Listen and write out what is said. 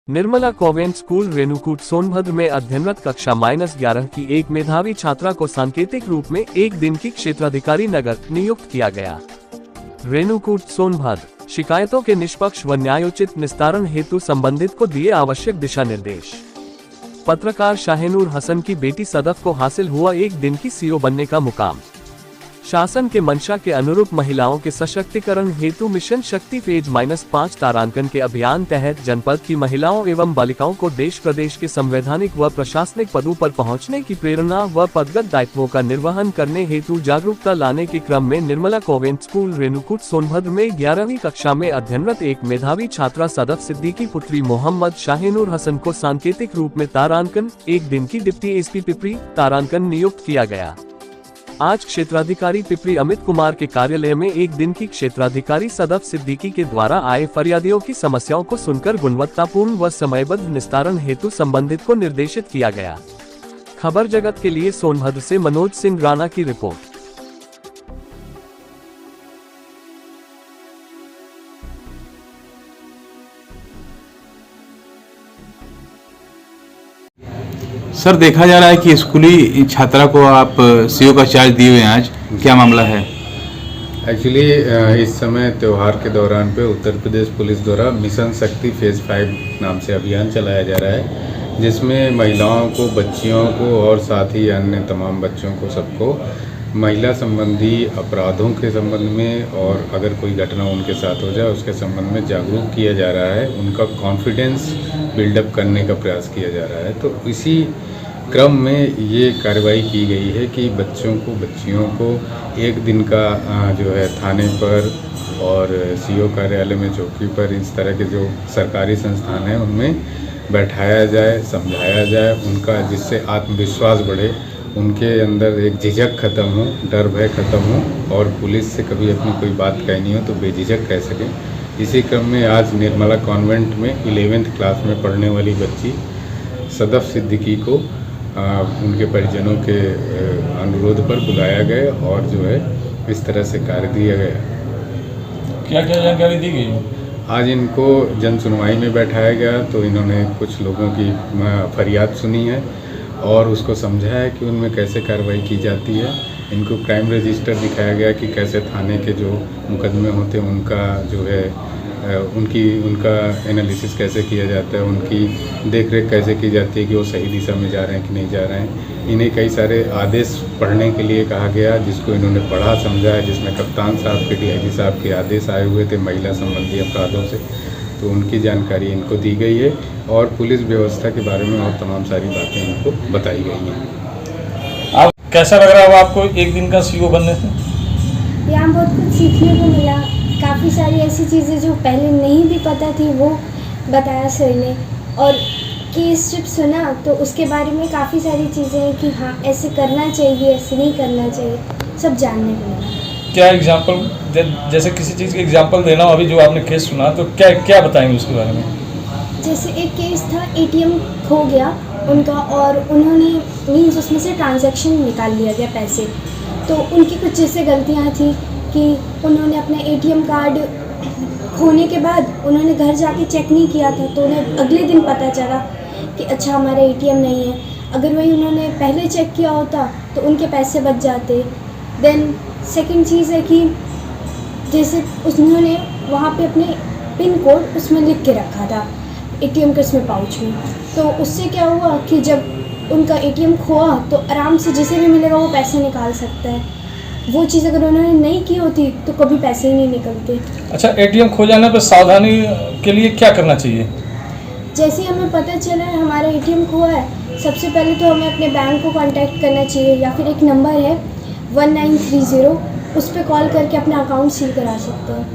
Nirmala convent school Renukoot Sonbhadra में अध्ययनरत कक्षा -11 की एक मेधावी छात्रा को सांकेतिक रूप में एक दिन की क्षेत्राधिकारी नगर नियुक्त किया गया। रेणुकूट सोनभद्र शिकायतों के निष्पक्ष व न्यायोचित निस्तारण हेतु संबंधित को दिए आवश्यक दिशा निर्देश। पत्रकार शाहनूर हसन की बेटी सदफ को हासिल हुआ एक दिन की सीओ बनने का मुकाम। शासन के मंशा के अनुरूप महिलाओं के सशक्तिकरण हेतु मिशन शक्ति फेज -5 तारांकन के अभियान तहत जनपद की महिलाओं एवं बालिकाओं को देश प्रदेश के संवैधानिक व प्रशासनिक पदों पर पहुंचने की प्रेरणा व पदगत दायित्वों का निर्वहन करने हेतु जागरूकता लाने के क्रम में निर्मला कॉन्वेंट स्कूल रेणुकूट सोनभद्र में 11वीं कक्षा में अध्ययनरत एक मेधावी छात्रा सदफ सिद्दीकी पुत्री मोहम्मद शाहनूर हसन को सांकेतिक रूप में तारांकन एक दिन की डिप्टी एसपी पिपरी तारांकन नियुक्त किया गया। आज क्षेत्राधिकारी पिपरी अमित कुमार के कार्यालय में एक दिन की क्षेत्राधिकारी सदफ सिद्दीकी के द्वारा आए फरियादियों की समस्याओं को सुनकर गुणवत्तापूर्ण व समयबद्ध निस्तारण हेतु संबंधित को निर्देशित किया गया। खबर जगत के लिए सोनभद्र से मनोज सिंह राणा की रिपोर्ट। सर, देखा जा रहा है कि स्कूली छात्रा को आप सीओ का चार्ज दिए हुए हैं, आज क्या मामला है? एक्चुअली इस समय त्यौहार के दौरान पे उत्तर प्रदेश पुलिस द्वारा मिशन शक्ति फेज 5 नाम से अभियान चलाया जा रहा है, जिसमें महिलाओं को, बच्चियों को और साथ ही अन्य तमाम बच्चों को, सबको महिला संबंधी अपराधों के संबंध में और अगर कोई घटना उनके साथ हो जाए उसके संबंध में जागरूक किया जा रहा है। उनका कॉन्फिडेंस बिल्डअप करने का प्रयास किया जा रहा है। तो इसी क्रम में ये कार्रवाई की गई है कि बच्चों को, बच्चियों को एक दिन का जो है थाने पर और सीओ कार्यालय में, चौकी पर, इस तरह के जो सरकारी संस्थान हैं उनमें बैठाया जाए, समझाया जाए उनका, जिससे आत्मविश्वास बढ़े, उनके अंदर एक झिझक खत्म हो, डर भय खत्म हो और पुलिस से कभी अपनी कोई बात कहनी हो तो बेझिझक कह सकें। इसी क्रम में आज निर्मला कॉन्वेंट में 11वीं क्लास में पढ़ने वाली बच्ची सदफ सिद्दीकी को उनके परिजनों के अनुरोध पर बुलाया गया और जो है इस तरह से कार्य दिया गया। क्या क्या जानकारी दी गई? आज इनको जन सुनवाई में बैठाया गया तो इन्होंने कुछ लोगों की फरियाद सुनी है और उसको समझाया है कि उनमें कैसे कार्रवाई की जाती है। इनको क्राइम रजिस्टर दिखाया गया कि कैसे थाने के जो मुकदमे होते हैं उनका जो है उनका एनालिसिस कैसे किया जाता है, उनकी देखरेख कैसे की जाती है कि वो सही दिशा में जा रहे हैं कि नहीं जा रहे हैं। इन्हें कई सारे आदेश पढ़ने के लिए कहा गया, जिसको इन्होंने पढ़ा, समझा है, जिसमें कप्तान साहब के, डीआईजी साहब के आदेश आए हुए थे महिला संबंधी अपराधों से, तो उनकी जानकारी इनको दी गई है और पुलिस व्यवस्था के बारे में और तमाम सारी बातें इनको बताई गई हैं। आप कैसा लग रहा है आपको एक दिन का सीओ बनने से? यहाँ बहुत कुछ सीखने को मिला। काफ़ी सारी ऐसी चीज़ें जो पहले नहीं भी पता थी वो बताया सर ने, और केस जब सुना तो उसके बारे में काफ़ी सारी चीज़ें हैं कि हाँ ऐसे करना चाहिए, ऐसे नहीं करना चाहिए, सब जानने को मिला। क्या एग्जाम्पल, जैसे किसी चीज़ के एग्जाम्पल देना हो, अभी जो आपने केस सुना तो क्या क्या बताएंगे उसके बारे में? जैसे एक केस था, एटीएम खो गया उनका और उन्होंने मीन्स उसमें से ट्रांजैक्शन निकाल लिया गया पैसे, तो उनकी कुछ जैसे गलतियाँ थी कि उन्होंने अपना एटीएम कार्ड खोने के बाद उन्होंने घर जाके चेक नहीं किया था, तो उन्हें अगले दिन पता चला कि अच्छा हमारा एटीएम नहीं है। अगर वही उन्होंने पहले चेक किया होता तो उनके पैसे बच जाते। देन सेकंड चीज़ है कि जैसे उन्होंने वहाँ पे अपने पिन कोड उसमें लिख के रखा था एटीएम के उसमें पाउच में, तो उससे क्या हुआ कि जब उनका एटीएम खोआ तो आराम से जिसे भी मिलेगा वो पैसे निकाल सकता है। वो चीज़ अगर उन्होंने नहीं की होती तो कभी पैसे ही नहीं निकलते। अच्छा, एटीएम खो जाने पर सावधानी के लिए क्या करना चाहिए? जैसे हमें पता चला है हमारा एटीएम खोआ है, सबसे पहले तो हमें अपने बैंक को कांटेक्ट करना चाहिए, या फिर एक नंबर है 1930, उस पर कॉल करके अपना अकाउंट सील करा सकते हैं।